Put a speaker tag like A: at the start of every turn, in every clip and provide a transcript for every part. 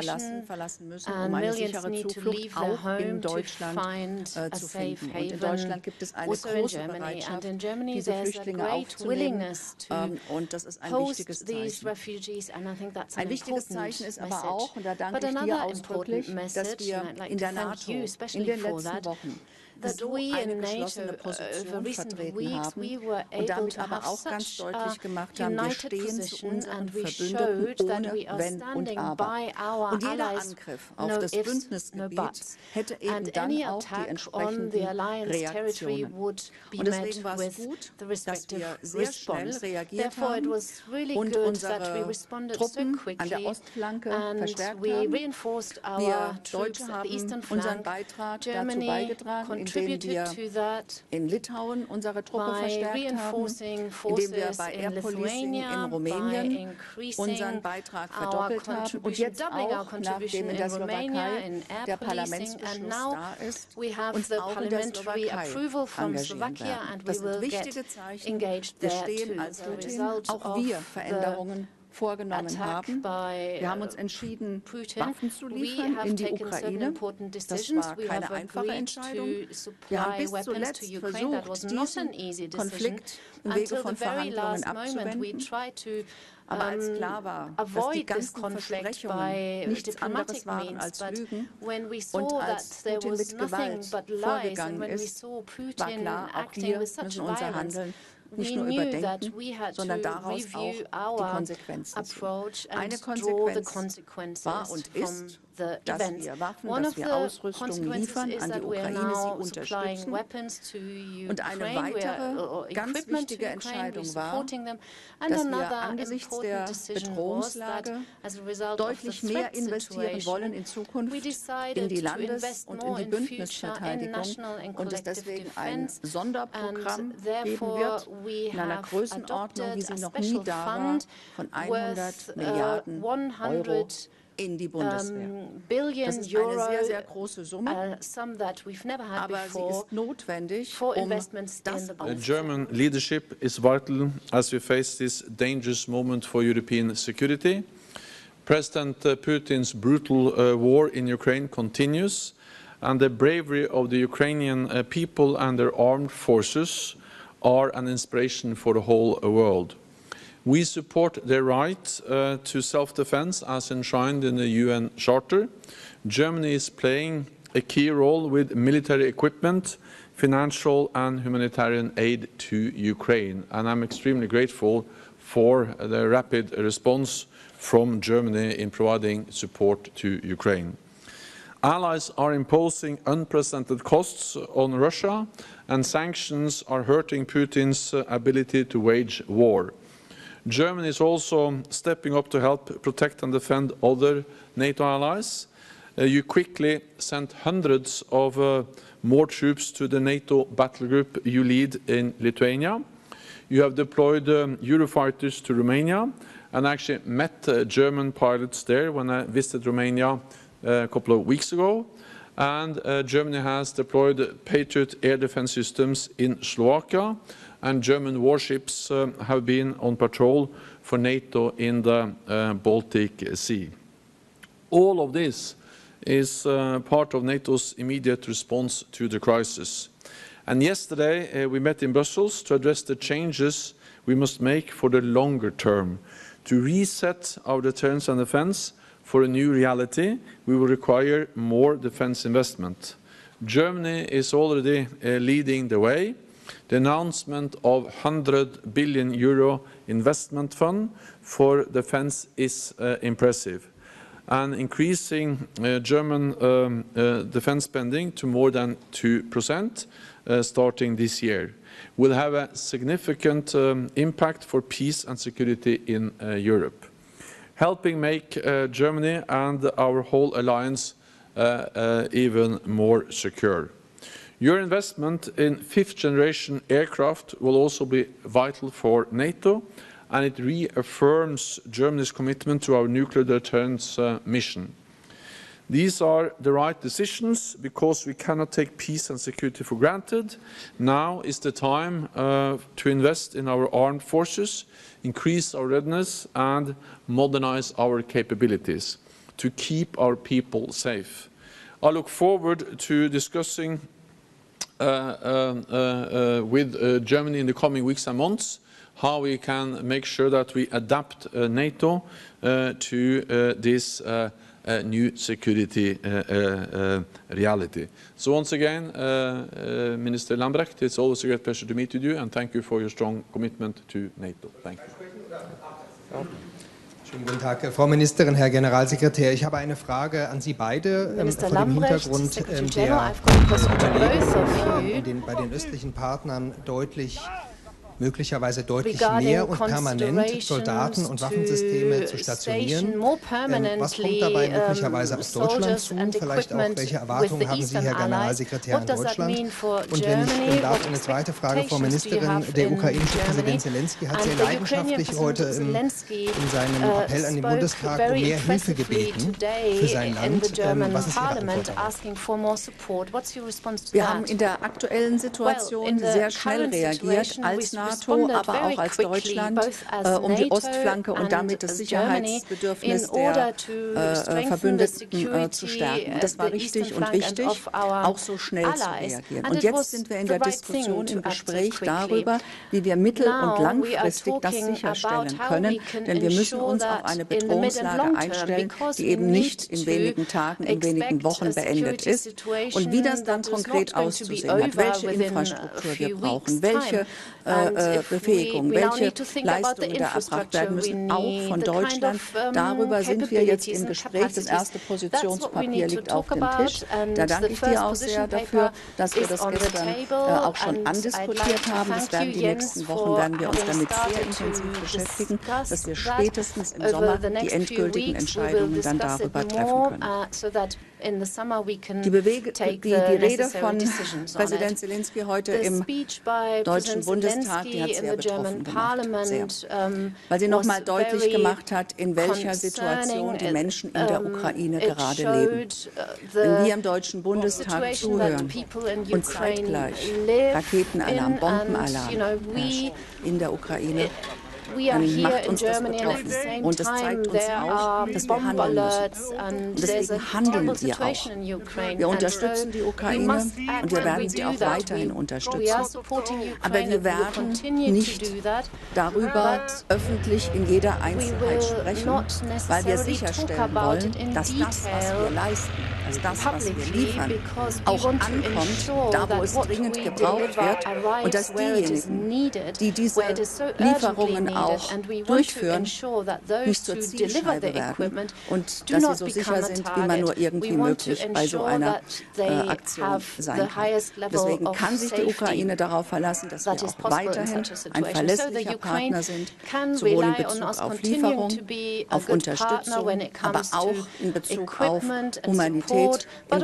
A: verlassen müssen, eine sichere Zuflucht auch in Deutschland zu finden. Und in Deutschland gibt es eine große Bereitschaft, diese Flüchtlinge aufzunehmen. Und das ist ein wichtiges Zeichen. Ein wichtiges Zeichen ist aber auch, und da danke ich dir ausdrücklich, dass wir in der NATO in den letzten Wochen so eine geschlossene Position vertreten haben und damit aber auch ganz deutlich gemacht haben, wir stehen zu unseren Verbündeten ohne Wenn und Aber. Und jeder Angriff auf das Bündnisgebiet hätte eben dann auch die entsprechenden Reaktionen. Und deswegen war es gut, dass wir sehr schnell reagiert haben und unsere Truppen an der Ostflanke verstärkt haben. Wir Deutsche haben unseren Beitrag dazu beigetragen, indem wir in Litauen unsere Truppe verstärkt haben, indem wir bei Air Policing in Rumänien unseren Beitrag verdoppelt haben und jetzt auch, nachdem in der Slowakei der Parlamentsbeschluss da ist, uns auch in der Slowakei engagieren werden. Das sind wichtige Zeichen. Wir stehen als Putin, auch wir Veränderungen vorgenommen haben. Wir haben uns entschieden, Waffen zu liefern in die Ukraine. Das war keine einfache Entscheidung. Wir haben bis zuletzt versucht, diesen Konflikt im Wege von Verhandlungen abzuwenden. Aber als klar war, dass die ganzen Versprechungen nichts anderes waren als Lügen und als Putin mit Gewalt vorgegangen ist, war klar, auch wir müssen unser Handeln nicht nur überdenken, sondern daraus auch die Konsequenzen ziehen. Eine Konsequenz war und ist, dass wir Waffen, dass wir Ausrüstung liefern an die Ukraine, sie unterstützen. Und eine weitere ganz wichtige Entscheidung war, dass wir angesichts der Bedrohungslage deutlich mehr investieren wollen in Zukunft in die Landes- und in die Bündnisverteidigung und es deswegen ein Sonderprogramm geben wird in einer Größenordnung, wie sie noch nie da war, von 100 Milliarden Euro in die Bundeswehr. Das ist eine sehr, sehr große Summe, aber sie ist notwendig, das
B: The German leadership is vital as we face this dangerous moment for European security. President Putin's brutal war in Ukraine continues, and the bravery of the Ukrainian people and their armed forces are an inspiration for the whole world. We support their right to self-defense as enshrined in the UN Charter. Germany is playing a key role with military equipment, financial and humanitarian aid to Ukraine. And I'm extremely grateful for the rapid response from Germany in providing support to Ukraine. Allies are imposing unprecedented costs on Russia, and sanctions are hurting Putin's ability to wage war. Germany is also stepping up to help protect and defend other NATO allies. You quickly sent hundreds of more troops to the NATO battle group you lead in Lithuania. You have deployed Eurofighters to Romania and actually met German pilots there when I visited Romania a couple of weeks ago. And Germany has deployed Patriot air defense systems in Slovakia, and German warships have been on patrol for NATO in the Baltic Sea. All of this is part of NATO's immediate response to the crisis. And yesterday we met in Brussels to address the changes we must make for the longer term. To reset our deterrence and defense for a new reality, we will require more defense investment. Germany is already leading the way. The announcement of €100 billion investment fund for defense is impressive, and increasing German defense spending to more than 2% starting this year will have a significant impact for peace and security in Europe, helping make Germany and our whole alliance even more secure. Your investment in fifth-generation aircraft will also be vital for NATO, and it reaffirms Germany's commitment to our nuclear deterrence mission. These are the right decisions because we cannot take peace and security for granted. Now is the time to invest in our armed forces, increase our readiness and modernize our capabilities. to keep our people safe. I look forward to discussing with Germany in the coming weeks and months how we can make sure that we adapt NATO to this new security reality. So once again, Minister Lambrecht, it's always a great pleasure to meet with you, and thank you for your strong commitment to NATO. Thank you.
C: Schönen guten Tag, Frau Ministerin, Herr Generalsekretär. Ich habe eine Frage an Sie beide vor dem Hintergrund der Überlegungen, bei den östlichen Partnern möglicherweise deutlich mehr und permanent Soldaten und Waffensysteme zu stationieren. Was kommt dabei möglicherweise auf Deutschland zu? Vielleicht auch, welche Erwartungen haben Sie, Herr Generalsekretär, an Deutschland? Und wenn ich darf, eine zweite Frage, Frau Ministerin. Der ukrainische Präsident Zelensky hat sehr leidenschaftlich heute in seinem Appell an den Bundestag um mehr Hilfe gebeten für sein Land. Was ist Ihre Antwort darauf?
A: Wir haben in der aktuellen Situation sehr schnell reagiert als NATO, aber auch als Deutschland, um die Ostflanke und damit das Sicherheitsbedürfnis der Verbündeten zu stärken. Und das war richtig und wichtig, auch so schnell zu reagieren. Und jetzt sind wir in der Diskussion, im Gespräch darüber, wie wir mittel- und langfristig das sicherstellen können. Denn wir müssen uns auf eine Bedrohungslage einstellen, die eben nicht in wenigen Tagen, in wenigen Wochen beendet ist. Und wie das dann konkret auszusehen hat, welche Infrastruktur wir brauchen, welche Befähigung, welche Leistungen da erbracht werden müssen, auch von Deutschland. Darüber sind wir jetzt im Gespräch. Das erste Positionspapier liegt auf dem Tisch. Da danke ich dir auch sehr dafür, dass wir das gestern auch schon andiskutiert haben. Das werden die nächsten Wochen, werden wir uns damit sehr intensiv beschäftigen, dass wir spätestens im Sommer die endgültigen Entscheidungen dann darüber treffen können. Die Rede von Präsident Zelensky heute im Deutschen Bundestag, die hat sehr betroffen gemacht, sehr. Weil sie nochmal deutlich gemacht hat, in welcher Situation die Menschen in der Ukraine gerade leben. Wenn wir im Deutschen Bundestag zuhören und zeitgleich Raketenalarm, Bombenalarm in der Ukraine, dann macht uns das betroffen. Und das zeigt uns auch, dass wir handeln müssen. Und deswegen handeln wir auch. Wir unterstützen die Ukraine und wir werden sie auch weiterhin unterstützen. Aber wir werden nicht darüber öffentlich in jeder Einzelheit sprechen, weil wir sicherstellen wollen, dass das, was wir leisten, dass das, was wir liefern, auch ankommt, da wo es dringend gebraucht wird, und dass diejenigen, die diese Lieferungen auch durchführen, nicht zur Zielscheibe werden und dass sie so sicher sind, wie man nur irgendwie möglich bei so einer Aktion sein kann. Deswegen kann sich die Ukraine darauf verlassen, dass wir auch weiterhin ein verlässlicher Partner sind, sowohl in Bezug auf Lieferung, auf Unterstützung, aber auch in Bezug auf Humanität, in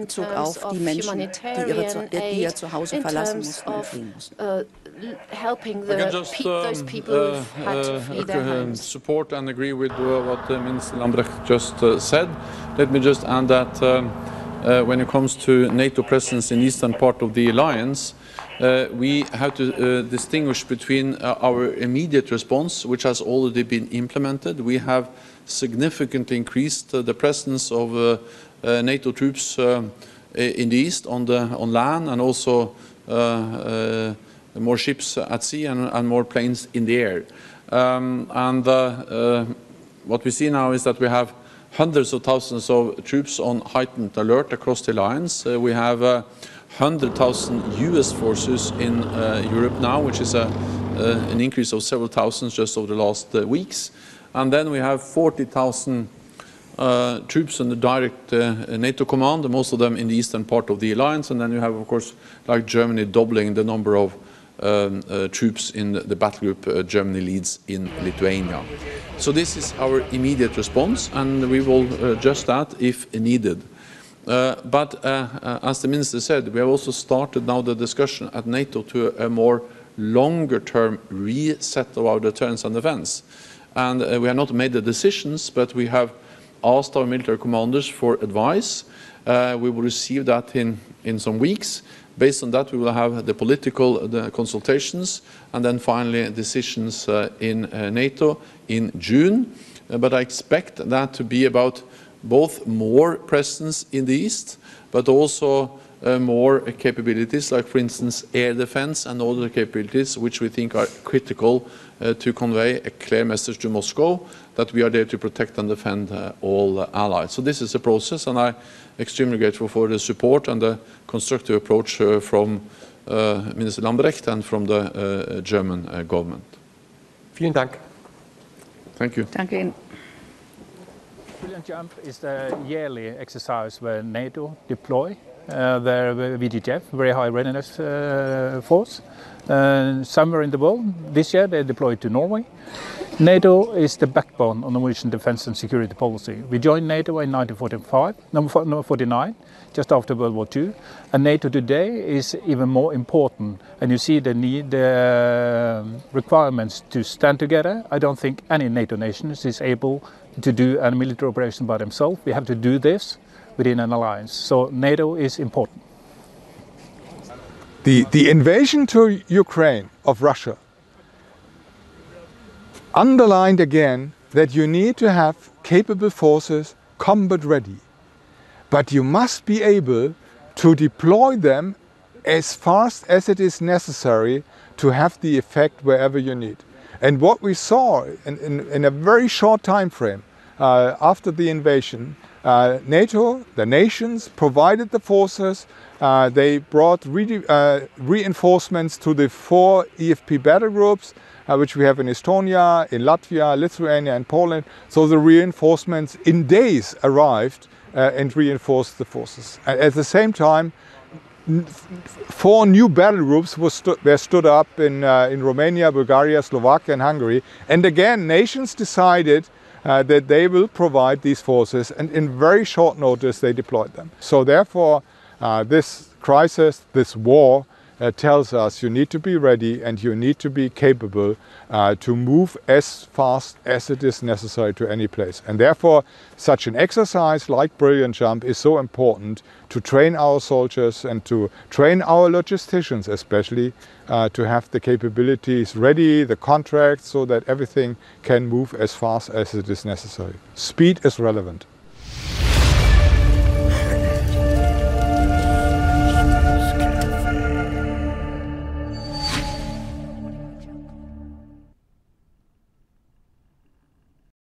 A: Bezug auf die Menschen, die ihr Zuhause verlassen mussten und fliehen mussten.
B: Support and agree with what Minister Lambrecht just said. Let me just add that when it comes to NATO presence in the eastern part of the alliance, we have to distinguish between our immediate response, which has already been implemented. We have significantly increased the presence of NATO troops in the east on land, and also more ships at sea and more planes in the air. What we see now is that we have hundreds of thousands of troops on heightened alert across the alliance. We have 100,000 US forces in Europe now, which is an increase of several thousands just over the last weeks. And then we have 40,000 troops under direct NATO command, most of them in the eastern part of the alliance. And then you have, of course, like Germany, doubling the number of troops in the battle group Germany leads in Lithuania. So this is our immediate response, and we will adjust that if needed. But as the Minister said, we have also started now the discussion at NATO to a more longer-term reset of our deterrence and defense. And we have not made the decisions, but we have asked our military commanders for advice. We will receive that in some weeks. Based on that, we will have the political consultations and then finally decisions in NATO in June. But I expect that to be about both more presence in the east, but also more capabilities, like for instance air defense and other capabilities which we think are critical to convey a clear message to Moscow that we are there to protect and defend all allies. So this is a process, and I'm extremely grateful for the support and the constructive approach from Minister Lambrecht and from the German government.
D: Vielen Dank.
B: Thank you.
A: Danke Ihnen.
E: Brilliant Jump is the yearly exercise where NATO deploy their VJTF, very high readiness force, somewhere in the world. This year they deployed to Norway. NATO is the backbone of Norwegian defense and security policy. We joined NATO in 1949, just after World War II, and NATO today is even more important. And you see the need, the requirements to stand together. I don't think any NATO nation is able to do a military operation by themselves. We have to do this within an alliance. So NATO is important.
F: The invasion to Ukraine of Russia underlined again that you need to have capable forces combat ready. But you must be able to deploy them as fast as it is necessary to have the effect wherever you need. And what we saw in a very short time frame after the invasion, NATO, the nations, provided the forces. They brought reinforcements to the 4 EFP battle groups, which we have in Estonia, in Latvia, Lithuania and Poland. So the reinforcements in days arrived and reinforced the forces. At the same time, 4 new battle groups were stood up in Romania, Bulgaria, Slovakia and Hungary. And again, nations decided that they will provide these forces, and in very short notice they deployed them. So therefore, this crisis, this war, tells us you need to be ready and you need to be capable to move as fast as it is necessary to any place. And therefore, such an exercise like Brilliant Jump is so important to train our soldiers and to train our logisticians especially to have the capabilities ready, the contracts, so that everything can move as fast as it is necessary. Speed is relevant.